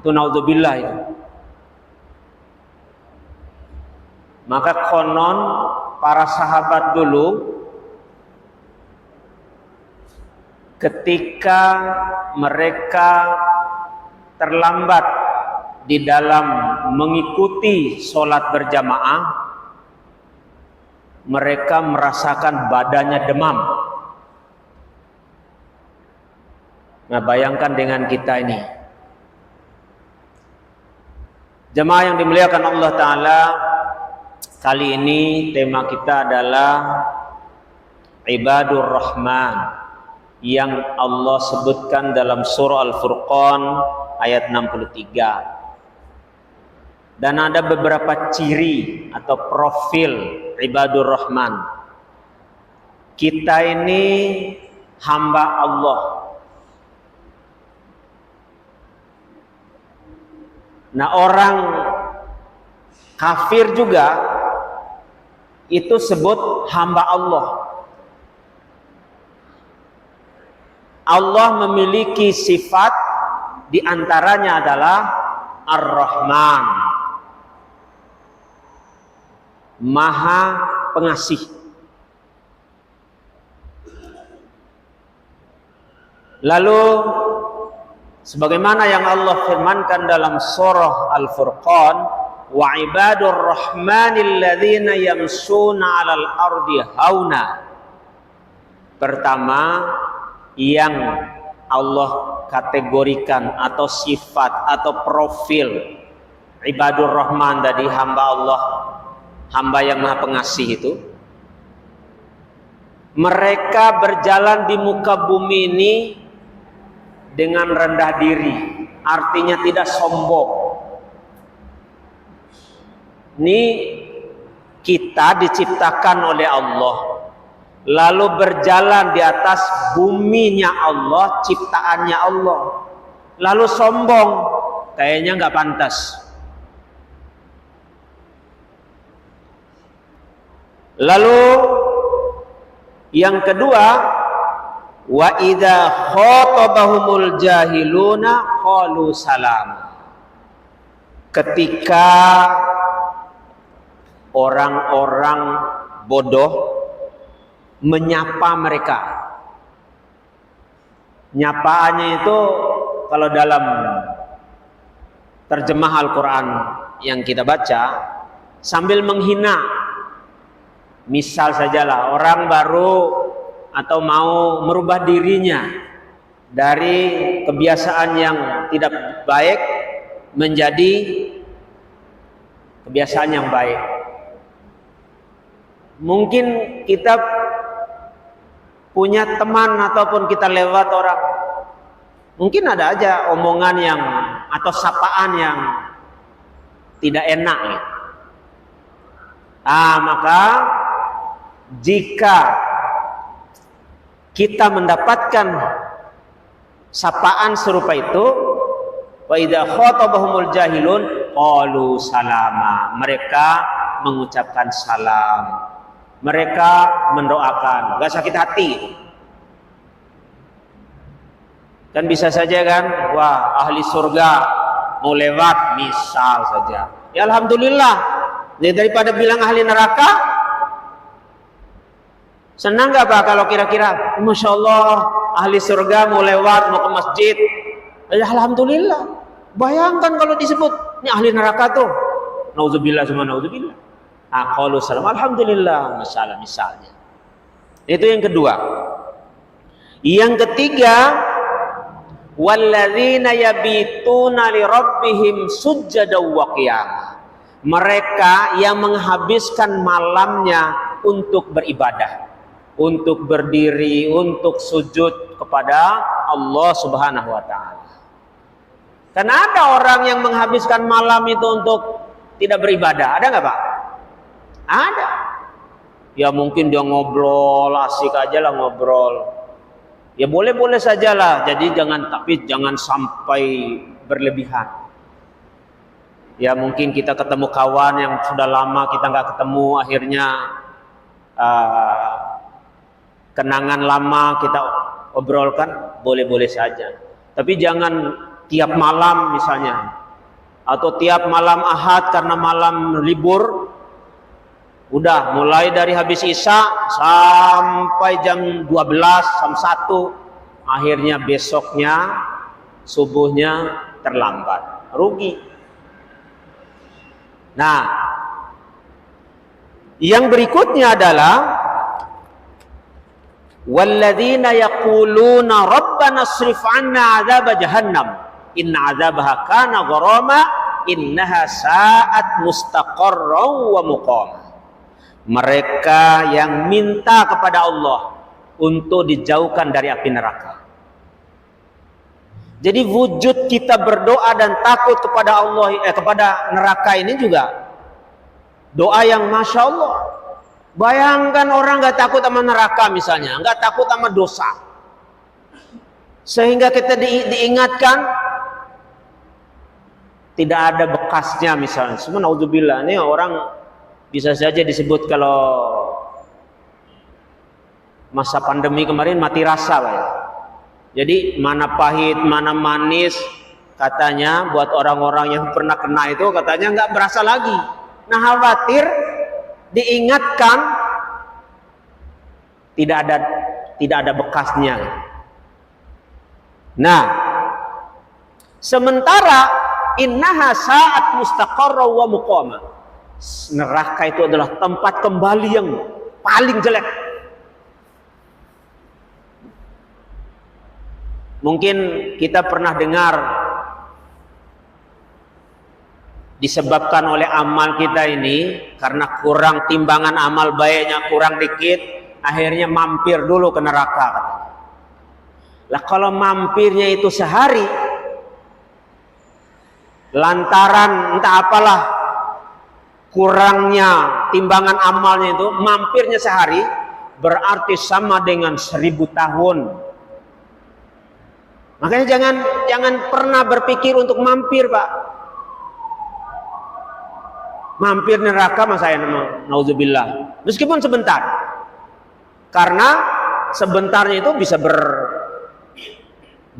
Itu naudzubillah itu. Maka konon para sahabat dulu ketika mereka terlambat di dalam mengikuti sholat berjamaah, mereka merasakan badannya demam. Nah, bayangkan dengan kita ini, jemaah yang dimuliakan Allah Ta'ala. Kali ini tema kita adalah Ibadur Rahman yang Allah sebutkan dalam surah Al-Furqan ayat 63. Dan ada beberapa ciri atau profil Ibadur Rahman. Kita ini hamba Allah. Nah, orang kafir juga itu sebut hamba Allah. Allah memiliki sifat, di antaranya adalah Ar-Rahman, Maha Pengasih. Lalu sebagaimana yang Allah firmankan dalam surah Al-Furqan, wa ibadur rahmanil ladzina yamshuna 'alal ardi hauna. Pertama, yang Allah kategorikan atau sifat atau profil Ibadur Rahman tadi, hamba Allah, hamba yang Maha Pengasih itu, mereka berjalan di muka bumi ini dengan rendah diri, artinya tidak sombong. Ini kita diciptakan oleh Allah, lalu berjalan di atas buminya Allah, ciptaannya Allah, lalu sombong, kayaknya nggak pantas. Lalu yang kedua, wa idza khatabahumul jahiluna qalu salam. Ketika orang-orang bodoh menyapa mereka, nyapaannya itu kalau dalam terjemah Al-Quran yang kita baca sambil menghina. Misal sajalah orang baru atau mau merubah dirinya dari kebiasaan yang tidak baik menjadi kebiasaan yang baik. Mungkin kita punya teman ataupun kita lewat orang, mungkin ada aja omongan yang atau sapaan yang tidak enak gitu. Maka jika kita mendapatkan sapaan serupa itu, wa idza khatabahumul jahilun qalu salama, mereka mengucapkan salam, mereka mendoakan, gak sakit hati. Kan bisa saja kan, wah ahli surga mau lewat misal saja, ya alhamdulillah. Daripada bilang ahli neraka, senang gak Pak kalau kira-kira Masya Allah ahli surga mau lewat, mau ke masjid, ya alhamdulillah. Bayangkan kalau disebut ini ahli neraka tuh, nauzubillah semua nauzubillah. Qalu salam, alhamdulillah, misalnya. Itu yang kedua. Yang ketiga, walladzina yabituna li rabbihim sujjadan wa qiyamah. Mereka yang menghabiskan malamnya untuk beribadah, untuk berdiri, untuk sujud kepada Allah Subhanahu wa taala. Karena ada orang yang menghabiskan malam itu untuk tidak beribadah. Ada nggak Pak? Ada. Ya mungkin dia ngobrol, asik aja lah ngobrol. Ya boleh-boleh sajalah. Jadi jangan sampai berlebihan. Ya mungkin kita ketemu kawan yang sudah lama kita nggak ketemu, akhirnya kenangan lama kita obrolkan, boleh-boleh saja. Tapi jangan tiap malam misalnya, atau tiap malam Ahad karena malam libur, udah mulai dari habis Isya sampai jam 12, jam 1, akhirnya besoknya subuhnya terlambat, rugi. Nah, yang berikutnya adalah walladzina yaquluna rabbana srif 'anna 'adzaba jahannam inna 'adzabaha kana gharama innaha sa'at mustaqarran wa muqama. Mereka yang minta kepada Allah untuk dijauhkan dari api neraka. Jadi wujud kita berdoa dan takut kepada Allah, kepada neraka ini juga doa yang masya Allah. Bayangkan orang nggak takut sama neraka misalnya, nggak takut sama dosa, sehingga kita diingatkan tidak ada bekasnya misalnya. Subhanallah, ini orang bisa saja disebut kalau masa pandemi kemarin mati rasa, Pak. Jadi mana pahit, mana manis, katanya buat orang-orang yang pernah kena itu katanya nggak berasa lagi. Nah, khawatir diingatkan tidak ada bekasnya. Nah, sementara innaha sa'at mustaqarra wa muqama. Neraka itu adalah tempat kembali yang paling jelek. Mungkin kita pernah dengar disebabkan oleh amal kita ini, karena kurang timbangan amal baiknya kurang dikit, akhirnya mampir dulu ke neraka. Lah kalau mampirnya itu sehari, lantaran entah apalah kurangnya timbangan amalnya itu, mampirnya sehari berarti sama dengan 1000 tahun. Makanya jangan pernah berpikir untuk mampir, Pak. Mampir neraka masa ya, nauzubillah. Meskipun sebentar. Karena sebentarnya itu bisa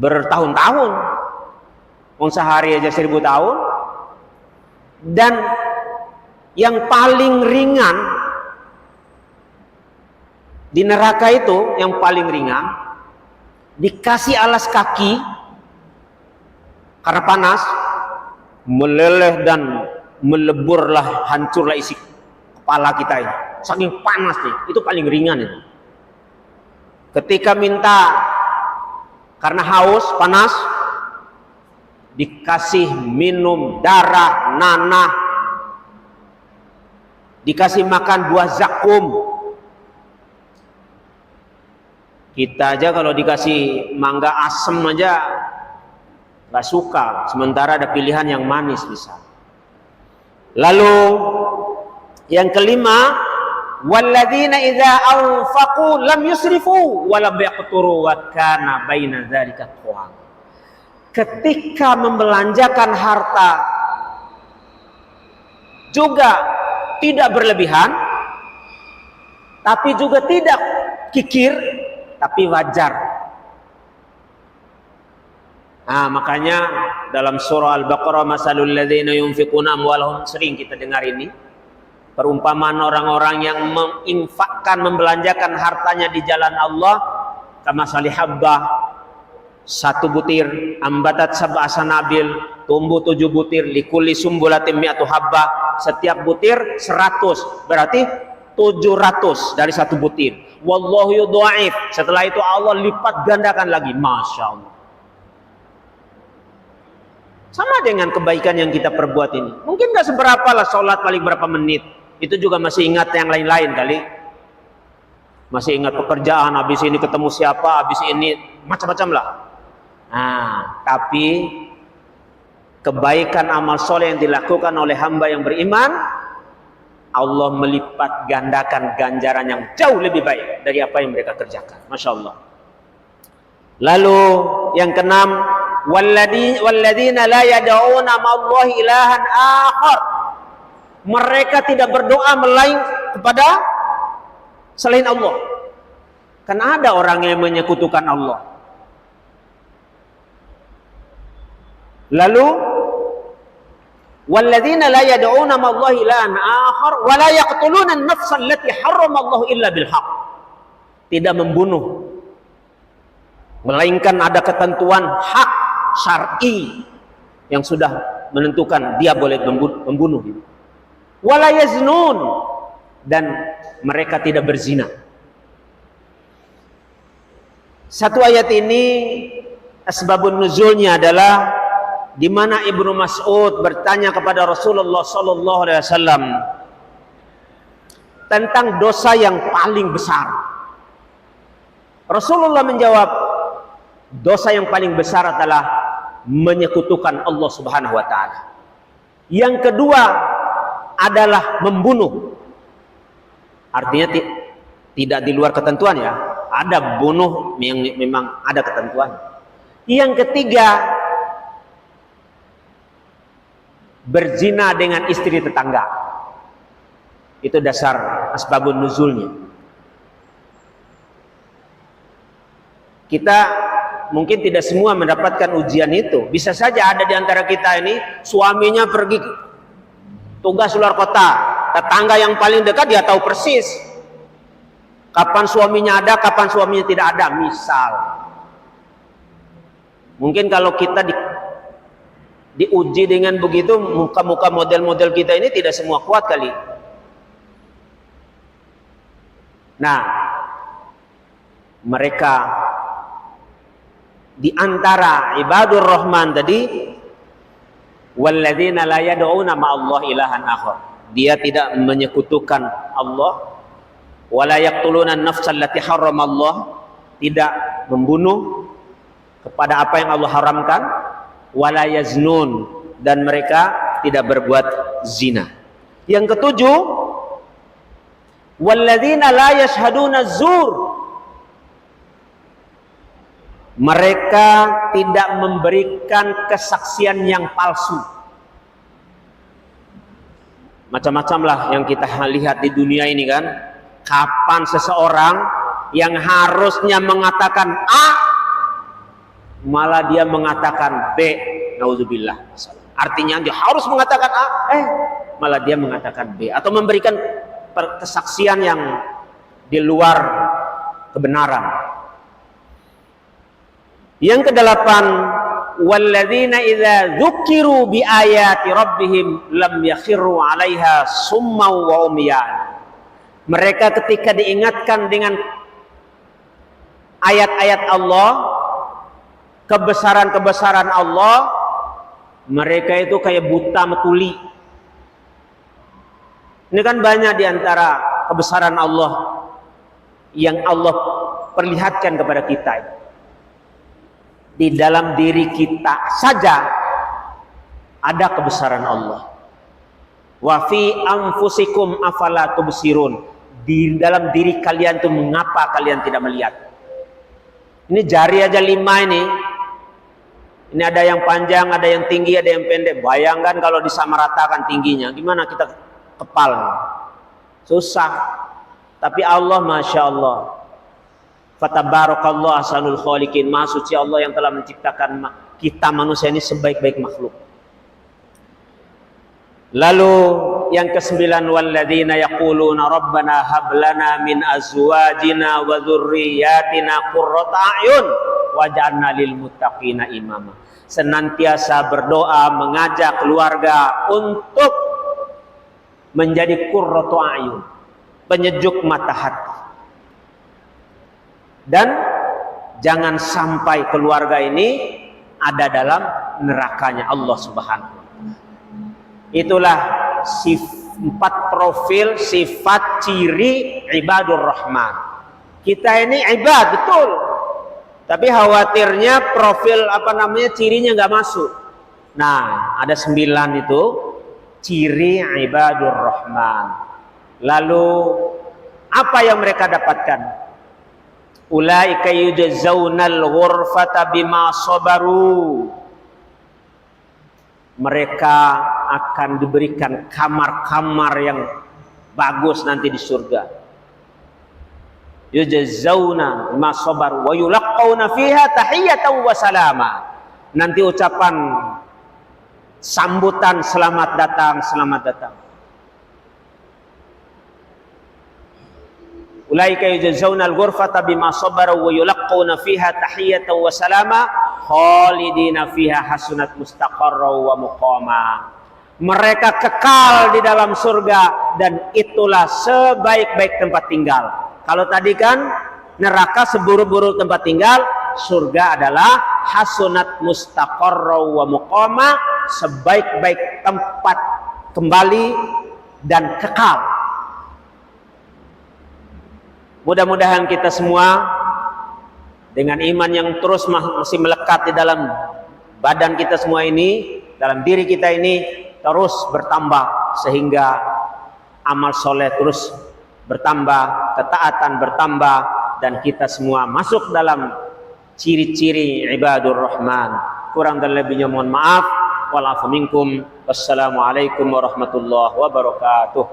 bertahun-tahun. Sehari aja 1000 tahun. Dan yang paling ringan di neraka itu, yang paling ringan, dikasih alas kaki karena panas, meleleh dan meleburlah, hancurlah isi kepala kita ini. Saking panas nih, itu paling ringan itu. Ketika minta karena haus, panas, dikasih minum darah nanah, dikasih makan buah zakum. Kita aja kalau dikasih mangga asem aja nggak suka, sementara ada pilihan yang manis bisa. Lalu yang kelima, walladzina idza anfaqu lam yusrifu wa lam yaqturu wa kana baina dzalika qawam. Ketika membelanjakan harta juga tidak berlebihan, tapi juga tidak kikir, tapi wajar. Nah, makanya dalam surah Al-Baqarah, masalul ladzina yunfiquna amwalahum, sering kita dengar ini. Perumpamaan orang-orang yang menginfakkan, membelanjakan hartanya di jalan Allah, kama salih habbah, 1 butir, ambatat sab'a sanabil, tumbuh 7 butir, likulli sumbulatin mi'atu habbah, setiap butir 100, berarti 700 dari 1 butir. Wallahu yudha'if, setelah itu Allah lipat gandakan lagi. Masya Allah. Sama dengan kebaikan yang kita perbuat ini. Mungkin gak seberapa lah, sholat paling berapa menit, itu juga masih ingat yang lain-lain kali. Masih ingat pekerjaan, habis ini ketemu siapa, habis ini macam-macam lah. Nah, tapi kebaikan amal soleh yang dilakukan oleh hamba yang beriman, Allah melipat gandakan ganjaran yang jauh lebih baik dari apa yang mereka kerjakan. Masya Allah. Lalu yang keenam, walladzina la yad'una ma'allahi ilahan akhar. Mereka tidak berdoa melainkan kepada selain Allah. Karena ada orang yang menyekutukan Allah. Lalu walladzina la yad'una ma'allahi ilahan akhar wa la yaqtuluna an-nafsa allati harramallahu illa bil haqq. Tidak membunuh melainkan ada ketentuan hak syar'i yang sudah menentukan dia boleh membunuh. Wala yaznun, dan mereka tidak berzina. Satu ayat ini asbabun nuzulnya adalah di mana Ibnu Mas'ud bertanya kepada Rasulullah sallallahu alaihi wasallam tentang dosa yang paling besar. Rasulullah menjawab, dosa yang paling besar adalah menyekutukan Allah Subhanahu wa taala. Yang kedua adalah membunuh. Artinya tidak di luar ketentuan ya. Ada bunuh yang memang ada ketentuan. Yang ketiga, berzina dengan istri tetangga. Itu dasar asbabun nuzulnya. Kita mungkin tidak semua mendapatkan ujian itu. Bisa saja ada di antara kita ini suaminya pergi tugas luar kota, tetangga yang paling dekat dia tahu persis kapan suaminya ada, kapan suaminya tidak ada, misal. Mungkin kalau kita diuji dengan begitu, muka-muka model-model kita ini tidak semua kuat kali. Nah, mereka di antara ibadur rahman tadi, walladzina la yad'una ma'allahi ilahan akhar. Dia tidak menyekutukan Allah. Wala yaqtuluna an-nafsa allati harramallah, tidak membunuh kepada apa yang Allah haramkan. Wala yaznun, dan mereka tidak berbuat zina. Yang ketujuh, walladzina la yashhaduna zur, mereka tidak memberikan kesaksian yang palsu. Macam-macam lah yang kita lihat di dunia ini kan. Kapan seseorang yang harusnya mengatakan A malah dia mengatakan B, nauzubillah. Artinya dia harus mengatakan A, malah dia mengatakan B, atau memberikan kesaksian yang di luar kebenaran. Yang kedelapan, walladzina idza dzukiru bi ayati rabbihim lam yakhiru 'alaiha summan wa umyan. Mereka ketika diingatkan dengan ayat-ayat Allah, kebesaran-kebesaran Allah, mereka itu kayak buta tuli. Ini kan banyak di antara kebesaran Allah yang Allah perlihatkan kepada kita. Di dalam diri kita saja ada kebesaran Allah. Wa fi anfusikum afala tubsirun. Di dalam diri kalian itu mengapa kalian tidak melihat? Ini jari aja 5 ini. Ini ada yang panjang, ada yang tinggi, ada yang pendek. Bayangkan kalau disamaratakan tingginya, gimana kita kepal? Susah. Tapi Allah, masya Allah, fatabarakallah ahsanul khaliqin, maha suci Allah yang telah menciptakan kita manusia ini sebaik-baik makhluk. Lalu yang ke-9, walladzina yaquluna rabbana hab lana min azwajina wa dzurriyyatina qurrata a'yun waj'alna lil muttaqina imama. Senantiasa berdoa mengajak keluarga untuk menjadi qurratu a'yun, penyejuk mata hati. Dan jangan sampai keluarga ini ada dalam nerakanya Allah Subhanahu wa taala. Itulah 4 profil sifat ciri ibadur rahman. Kita ini ibad betul, tapi khawatirnya profil cirinya nggak masuk. Nah, ada 9 itu ciri ibadur rahman. Lalu apa yang mereka dapatkan? Ulaika yujzaunal ghurfata bima sabaru. Mereka akan diberikan kamar-kamar yang bagus nanti di surga. Yujzauna bima sabaru wa yulaqauna fiha tahiyatan wa salama. Nanti ucapan sambutan selamat datang, selamat datang. Ulaika yujzauna al-ghurfata bima sabaru wa yulaqquna fiha tahiyatan wa salama khalidina fiha hasunat mustaqarra wa muqama. Mereka kekal di dalam surga dan itulah sebaik-baik tempat tinggal. Kalau tadi kan neraka seburuk-buruk tempat tinggal, surga adalah hasunat mustaqarra wa muqama, sebaik-baik tempat kembali dan kekal. Mudah-mudahan kita semua dengan iman yang terus masih melekat di dalam badan kita semua ini, dalam diri kita ini terus bertambah sehingga amal soleh terus bertambah, ketaatan bertambah, dan kita semua masuk dalam ciri-ciri ibadur rahman. Kurang dan lebihnya mohon maaf. Walafu minkum. Wassalamualaikum warahmatullahi wabarakatuh.